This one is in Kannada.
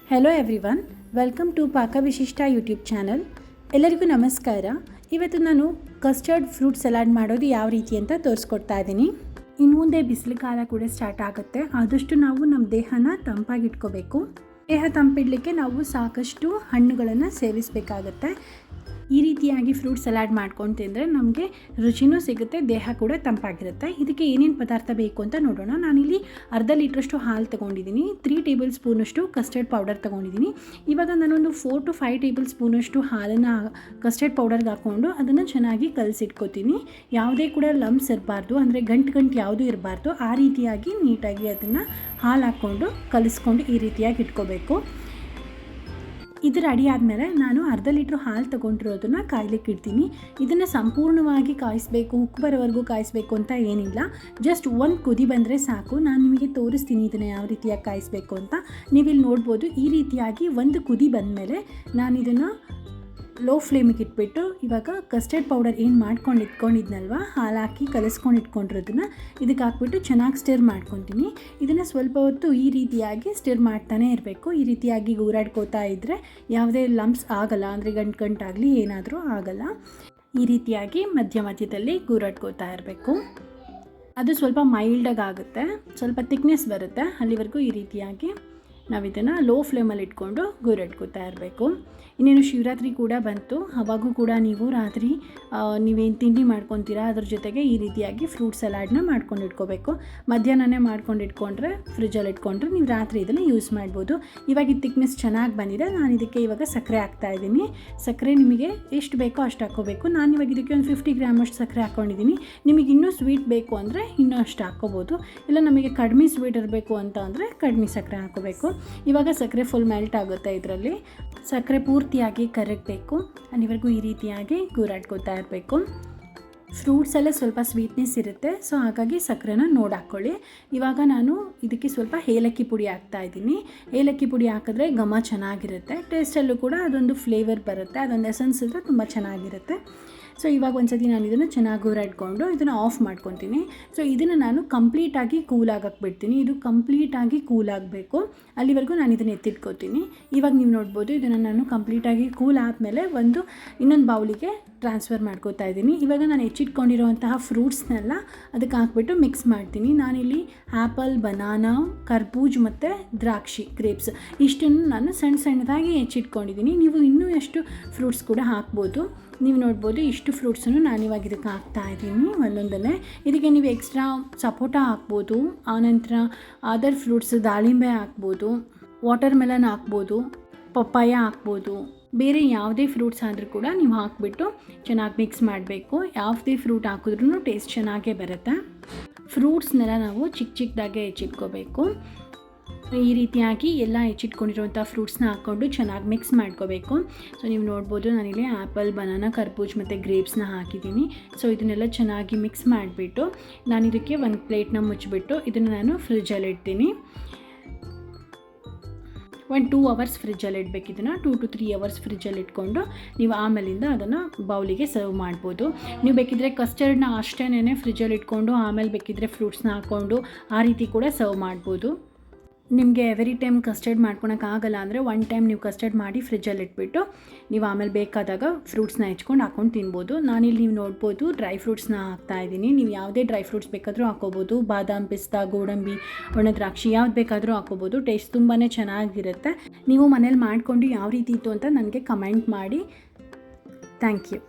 Hello everyone, welcome to Pakavishishta YouTube channel. ಎಲ್ಲರಿಗೂ ನಮಸ್ಕಾರ. ಇವತ್ತು ನಾನು ಕಸ್ಟರ್ಡ್ ಫ್ರೂಟ್ ಸಲಾಡ್ ಮಾಡೋದು ಯಾವ ರೀತಿ ಅಂತ ತೋರಿಸ್ಕೊಡ್ತಾ ಇದ್ದೀನಿ. ಇನ್ನು ಮುಂದೆ ಬಿಸಿಲು ಕಾಲ ಕೂಡ ಸ್ಟಾರ್ಟ್ ಆಗುತ್ತೆ. ಆದಷ್ಟು ನಾವು ನಮ್ಮ ದೇಹನ ತಂಪಾಗಿಟ್ಕೋಬೇಕು. ದೇಹ ತಂಪಿಡಲಿಕ್ಕೆ ನಾವು ಸಾಕಷ್ಟು ಹಣ್ಣುಗಳನ್ನು ಸೇವಿಸಬೇಕಾಗತ್ತೆ. ಈ ರೀತಿಯಾಗಿ ಫ್ರೂಟ್ ಸಲಾಡ್ ಮಾಡ್ಕೊಂಡು ತಿಂದರೆ ನಮಗೆ ರುಚಿನೂ ಸಿಗುತ್ತೆ, ದೇಹ ಕೂಡ ತಂಪಾಗಿರುತ್ತೆ. ಇದಕ್ಕೆ ಏನೇನು ಪದಾರ್ಥ ಬೇಕು ಅಂತ ನೋಡೋಣ. ನಾನಿಲ್ಲಿ ಅರ್ಧ ಲೀಟ್ರಷ್ಟು ಹಾಲು ತೊಗೊಂಡಿದ್ದೀನಿ, 3 ಟೇಬಲ್ ಸ್ಪೂನಷ್ಟು ಕಸ್ಟರ್ಡ್ ಪೌಡರ್ ತೊಗೊಂಡಿದ್ದೀನಿ. ಇವಾಗ ನಾನೊಂದು 4 to 5 ಟೇಬಲ್ ಸ್ಪೂನಷ್ಟು ಹಾಲನ್ನು ಕಸ್ಟರ್ಡ್ ಪೌಡರ್ಗೆ ಹಾಕ್ಕೊಂಡು ಅದನ್ನು ಚೆನ್ನಾಗಿ ಕಲಸಿಟ್ಕೋತೀನಿ. ಯಾವುದೇ ಕೂಡ ಲಂಪ್ಸ್ ಇರಬಾರ್ದು, ಅಂದರೆ ಗಂಟು ಯಾವುದೂ ಇರಬಾರ್ದು. ಆ ರೀತಿಯಾಗಿ ನೀಟಾಗಿ ಅದನ್ನು ಹಾಲು ಹಾಕ್ಕೊಂಡು ಕಲಿಸ್ಕೊಂಡು ಈ ರೀತಿಯಾಗಿ ಇಟ್ಕೋಬೇಕು. ಇದು ರೆಡಿ ಆದಮೇಲೆ ನಾನು ಅರ್ಧ ಲೀಟ್ರ್ ಹಾಲು ತೊಗೊಂಡಿರೋದನ್ನು ಕಾಯ್ಲಿಕ್ಕೆ ಇಡ್ತೀನಿ. ಇದನ್ನು ಸಂಪೂರ್ಣವಾಗಿ ಕಾಯಿಸಬೇಕು, ಉಕ್ಕು ಬರೋವರೆಗೂ ಕಾಯಿಸಬೇಕು ಅಂತ ಏನಿಲ್ಲ. ಜಸ್ಟ್ ಒಂದು ಕುದಿ ಬಂದರೆ ಸಾಕು. ನಾನು ನಿಮಗೆ ತೋರಿಸ್ತೀನಿ ಇದನ್ನು ಯಾವ ರೀತಿಯಾಗಿ ಕಾಯಿಸಬೇಕು ಅಂತ. ನೀವಿಲ್ಲಿ ನೋಡ್ಬೋದು. ಈ ರೀತಿಯಾಗಿ ಒಂದು ಕುದಿ ಬಂದಮೇಲೆ ನಾನು ಇದನ್ನು ಲೋ ಫ್ಲೇಮಿಗೆ ಇಟ್ಬಿಟ್ಟು ಇವಾಗ ಕಸ್ಟರ್ಡ್ ಪೌಡರ್ ಏನು ಮಾಡ್ಕೊಂಡು ಇಟ್ಕೊಂಡಿದ್ನಲ್ವ, ಹಾಲು ಹಾಕಿ ಕಲಿಸ್ಕೊಂಡು ಇಟ್ಕೊಂಡಿರೋದನ್ನು ಇದಕ್ಕೆ ಹಾಕ್ಬಿಟ್ಟು ಚೆನ್ನಾಗಿ ಸ್ಟಿರ್ ಮಾಡ್ಕೊತೀನಿ. ಇದನ್ನು ಸ್ವಲ್ಪ ಹೊತ್ತು ಈ ರೀತಿಯಾಗಿ ಸ್ಟಿರ್ ಮಾಡ್ತಾನೆ ಇರಬೇಕು. ಈ ರೀತಿಯಾಗಿ ಗೂರಾಡ್ಕೋತಾ ಇದ್ದರೆ ಯಾವುದೇ ಲಂಪ್ಸ್ ಆಗಲ್ಲ, ಅಂದರೆ ಗಂಟಾಗಲಿ ಏನಾದರೂ ಆಗಲ್ಲ. ಈ ರೀತಿಯಾಗಿ ಮಧ್ಯದಲ್ಲಿ ಗೂರಾಡ್ಕೋತಾ ಇರಬೇಕು. ಅದು ಸ್ವಲ್ಪ ಮೈಲ್ಡಾಗಿ ಆಗುತ್ತೆ, ಸ್ವಲ್ಪ ಥಿಕ್ನೆಸ್ ಬರುತ್ತೆ. ಅಲ್ಲಿವರೆಗೂ ಈ ರೀತಿಯಾಗಿ ನಾವು ಇದನ್ನು ಲೋ ಫ್ಲೇಮಲ್ಲಿ ಇಟ್ಕೊಂಡು ಗೂರಾಡ್ಕೋತಾ ಇರಬೇಕು. ಇನ್ನೇನು ಶಿವರಾತ್ರಿ ಕೂಡ ಬಂತು. ಅವಾಗೂ ಕೂಡ ನೀವು ರಾತ್ರಿ ನೀವೇನು ತಿಂಡಿ ಮಾಡ್ಕೊತೀರಾ ಅದ್ರ ಜೊತೆಗೆ ಈ ರೀತಿಯಾಗಿ ಫ್ರೂಟ್ ಸಲಾಡ್ನ ಮಾಡ್ಕೊಂಡು ಇಟ್ಕೋಬೇಕು. ಮಧ್ಯಾಹ್ನನೇ ಮಾಡ್ಕೊಂಡು ಇಟ್ಕೊಂಡ್ರೆ, ಫ್ರಿಜ್ಜಲ್ಲಿ ಇಟ್ಕೊಂಡ್ರೆ ನೀವು ರಾತ್ರಿ ಇದನ್ನು ಯೂಸ್ ಮಾಡ್ಬೋದು. ಇವಾಗ ಈ ಥಿಕ್ನೆಸ್ ಚೆನ್ನಾಗಿ ಬಂದಿದೆ. ನಾನು ಇದಕ್ಕೆ ಇವಾಗ ಸಕ್ಕರೆ ಹಾಕ್ತಾಯಿದ್ದೀನಿ. ಸಕ್ಕರೆ ನಿಮಗೆ ಎಷ್ಟು ಬೇಕೋ ಅಷ್ಟು ಹಾಕ್ಕೋಬೇಕು. ನಾನು ಇವಾಗ ಇದಕ್ಕೆ ಒಂದು 50 ಗ್ರಾಮಷ್ಟು ಸಕ್ಕರೆ ಹಾಕ್ಕೊಂಡಿದ್ದೀನಿ. ನಿಮಗೆ ಇನ್ನೂ ಸ್ವೀಟ್ ಬೇಕು ಅಂದರೆ ಇನ್ನೂ ಅಷ್ಟು ಹಾಕ್ಕೋಬೋದು. ಇಲ್ಲ ನಮಗೆ ಕಡಿಮೆ ಸ್ವೀಟ್ ಇರಬೇಕು ಅಂತ ಅಂದರೆ ಕಡಿಮೆ ಸಕ್ಕರೆ ಹಾಕ್ಕೋಬೇಕು. ಇವಾಗ ಸಕ್ಕರೆ ಫುಲ್ ಮೆಲ್ಟ್ ಆಗುತ್ತೆ. ಇದರಲ್ಲಿ ಸಕ್ಕರೆ ಪೂರ್ತಿಯಾಗಿ ಕರಗಬೇಕು. ಅಲ್ಲಿವರೆಗೂ ಈ ರೀತಿಯಾಗಿ ಗೂರಾಡ್ಕೋತಾ ಇರಬೇಕು. ಫ್ರೂಟ್ಸಲ್ಲೇ ಸ್ವಲ್ಪ ಸ್ವೀಟ್ನೆಸ್ ಇರುತ್ತೆ, ಸೊ ಹಾಗಾಗಿ ಸಕ್ಕರೆನ ನೋಡಿ ಹಾಕ್ಕೊಳ್ಳಿ. ಇವಾಗ ನಾನು ಇದಕ್ಕೆ ಸ್ವಲ್ಪ ಏಲಕ್ಕಿ ಪುಡಿ ಹಾಕ್ತಾಯಿದ್ದೀನಿ. ಏಲಕ್ಕಿ ಪುಡಿ ಹಾಕಿದ್ರೆ ಘಮ ಚೆನ್ನಾಗಿರುತ್ತೆ. ಟೇಸ್ಟಲ್ಲೂ ಕೂಡ ಅದೊಂದು ಫ್ಲೇವರ್ ಬರುತ್ತೆ. ಅದೊಂದು ಎಸೆನ್ಸ್ ಇದ್ದರೆ ತುಂಬ ಚೆನ್ನಾಗಿರುತ್ತೆ. ಸೊ ಇವಾಗ ಒಂದ್ಸತಿ ನಾನು ಇದನ್ನು ಚೆನ್ನಾಗಿ ಗೂರಾಡ್ಕೊಂಡು ಇದನ್ನು ಆಫ್ ಮಾಡ್ಕೊತೀನಿ. ಸೊ ಇದನ್ನು ನಾನು ಕಂಪ್ಲೀಟಾಗಿ ಕೂಲಾಗಕ್ಕೆ ಬಿಡ್ತೀನಿ. ಇದು ಕಂಪ್ಲೀಟಾಗಿ ಕೂಲ್ ಆಗಬೇಕು. ಅಲ್ಲಿವರೆಗೂ ನಾನು ಇದನ್ನು ಎತ್ತಿಟ್ಕೋತೀನಿ. ಇವಾಗ ನೀವು ನೋಡ್ಬೋದು, ಇದನ್ನು ನಾನು ಕಂಪ್ಲೀಟಾಗಿ ಕೂಲ್ ಆದಮೇಲೆ ಇನ್ನೊಂದು ಬೌಲಿಗೆ ಟ್ರಾನ್ಸ್ಫರ್ ಮಾಡ್ಕೋತಾ ಇದ್ದೀನಿ. ಇವಾಗ ನಾನು ಹೆಚ್ಚಿಟ್ಕೊಂಡಿರೋವಂತಹ ಫ್ರೂಟ್ಸ್ನೆಲ್ಲ ಅದಕ್ಕೆ ಹಾಕ್ಬಿಟ್ಟು ಮಿಕ್ಸ್ ಮಾಡ್ತೀನಿ. ನಾನಿಲ್ಲಿ ಆ್ಯಪಲ್, ಬನಾನಾ, ಕರ್ಬೂಜ್ ಮತ್ತು ದ್ರಾಕ್ಷಿ, ಗ್ರೇಪ್ಸ್ ಇಷ್ಟನ್ನು ನಾನು ಸಣ್ಣದಾಗಿ ಹೆಚ್ಚಿಟ್ಕೊಂಡಿದ್ದೀನಿ. ನೀವು ಇನ್ನೂ ಎಷ್ಟು ಫ್ರೂಟ್ಸ್ ಕೂಡ ಹಾಕ್ಬೋದು. ನೀವು ನೋಡ್ಬೋದು, ಇಷ್ಟು ಫ್ರೂಟ್ಸನ್ನು ನಾನಿವಾಗ ಇದಕ್ಕೆ ಹಾಕ್ತಾಯಿದ್ದೀನಿ ಒಂದೊಂದನ್ನೇ. ಇದಕ್ಕೆ ನೀವು ಎಕ್ಸ್ಟ್ರಾ ಸಪೋಟ ಹಾಕ್ಬೋದು, ಆನಂತರ ಅದರ್ ಫ್ರೂಟ್ಸ್ ದಾಳಿಂಬೆ ಹಾಕ್ಬೋದು, ವಾಟರ್ ಮೆಲನ್ ಹಾಕ್ಬೋದು, ಪಪ್ಪಾಯ ಹಾಕ್ಬೋದು. ಬೇರೆ ಯಾವುದೇ ಫ್ರೂಟ್ಸ್ ಆದರೂ ಕೂಡ ನೀವು ಹಾಕ್ಬಿಟ್ಟು ಚೆನ್ನಾಗಿ ಮಿಕ್ಸ್ ಮಾಡಬೇಕು. ಯಾವುದೇ ಫ್ರೂಟ್ ಹಾಕಿದ್ರೂ ಟೇಸ್ಟ್ ಚೆನ್ನಾಗೇ ಬರುತ್ತೆ. ಫ್ರೂಟ್ಸ್ನೆಲ್ಲ ನಾವು ಚಿಕ್ಕದಾಗೆ ಹೆಚ್ಚಿಟ್ಕೋಬೇಕು. ಈ ರೀತಿಯಾಗಿ ಎಲ್ಲ ಹೆಚ್ಚಿಟ್ಕೊಂಡಿರೋಂಥ ಫ್ರೂಟ್ಸ್ನ ಹಾಕ್ಕೊಂಡು ಚೆನ್ನಾಗಿ ಮಿಕ್ಸ್ ಮಾಡ್ಕೋಬೇಕು. ಸೊ ನೀವು ನೋಡ್ಬೋದು, ನಾನಿಲ್ಲಿ ಆ್ಯಪಲ್, ಬನಾನಾ, ಕರ್ಬೂಜ್ ಮತ್ತು ಗ್ರೇಪ್ಸ್ನ ಹಾಕಿದ್ದೀನಿ. ಸೊ ಇದನ್ನೆಲ್ಲ ಚೆನ್ನಾಗಿ ಮಿಕ್ಸ್ ಮಾಡಿಬಿಟ್ಟು ನಾನು ಇದಕ್ಕೆ ಒಂದು ಪ್ಲೇಟ್ನ ಮುಚ್ಚಿಬಿಟ್ಟು ಇದನ್ನು ನಾನು ಫ್ರಿಜ್ಜಲ್ಲಿ ಇಡ್ತೀನಿ. 1-2 ಅವರ್ಸ್ ಫ್ರಿಜ್ಜಲ್ಲಿ ಇಡಬೇಕು. ಇದನ್ನು 2 to 3 ಅವರ್ಸ್ ಫ್ರಿಜ್ಜಲ್ಲಿ ಇಟ್ಕೊಂಡು ನೀವು ಆಮೇಲಿಂದ ಅದನ್ನು ಬೌಲಿಗೆ ಸರ್ವ್ ಮಾಡ್ಬೋದು. ನೀವು ಬೇಕಿದ್ದರೆ ಕಸ್ಟರ್ಡ್ನ ಅಷ್ಟೇನೆ ಫ್ರಿಜ್ಜಲ್ಲಿ ಇಟ್ಕೊಂಡು ಆಮೇಲೆ ಬೇಕಿದ್ದರೆ ಫ್ರೂಟ್ಸ್ನ ಹಾಕ್ಕೊಂಡು ಆ ರೀತಿ ಕೂಡ ಸರ್ವ್ ಮಾಡ್ಬೋದು. ನಿಮಗೆ ಎವ್ರಿ ಟೈಮ್ ಕಸ್ಟರ್ಡ್ ಮಾಡ್ಕೊಳಕ್ಕಾಗಲ್ಲ ಅಂದರೆ 1 ಟೈಮ್ ನೀವು ಕಸ್ಟರ್ಡ್ ಮಾಡಿ ಫ್ರಿಜ್ಜಲ್ಲಿ ಇಟ್ಬಿಟ್ಟು ನೀವು ಆಮೇಲೆ ಬೇಕಾದಾಗ ಫ್ರೂಟ್ಸ್ನ ಹೆಚ್ಕೊಂಡು ಹಾಕ್ಕೊಂಡು ತಿನ್ಬೋದು. ನಾನಿಲ್ಲಿ ನೀವು ನೋಡ್ಬೋದು ಡ್ರೈ ಫ್ರೂಟ್ಸ್ನ ಹಾಕ್ತಾಯಿದ್ದೀನಿ. ನೀವು ಯಾವುದೇ ಡ್ರೈ ಫ್ರೂಟ್ಸ್ ಬೇಕಾದರೂ ಹಾಕ್ಕೋಬೋದು. ಬಾದಾಮ್, ಪಿಸ್ತಾ, ಗೋಡಂಬಿ, ಒಣ ದ್ರಾಕ್ಷಿ ಯಾವ್ದು ಬೇಕಾದರೂ ಹಾಕ್ಕೋಬೋದು. ಟೇಸ್ಟ್ ತುಂಬಾ ಚೆನ್ನಾಗಿರುತ್ತೆ. ನೀವು ಮನೇಲಿ ಮಾಡಿಕೊಂಡು ಯಾವ ರೀತಿ ಇತ್ತು ಅಂತ ನನಗೆ ಕಮೆಂಟ್ ಮಾಡಿ. Thank you.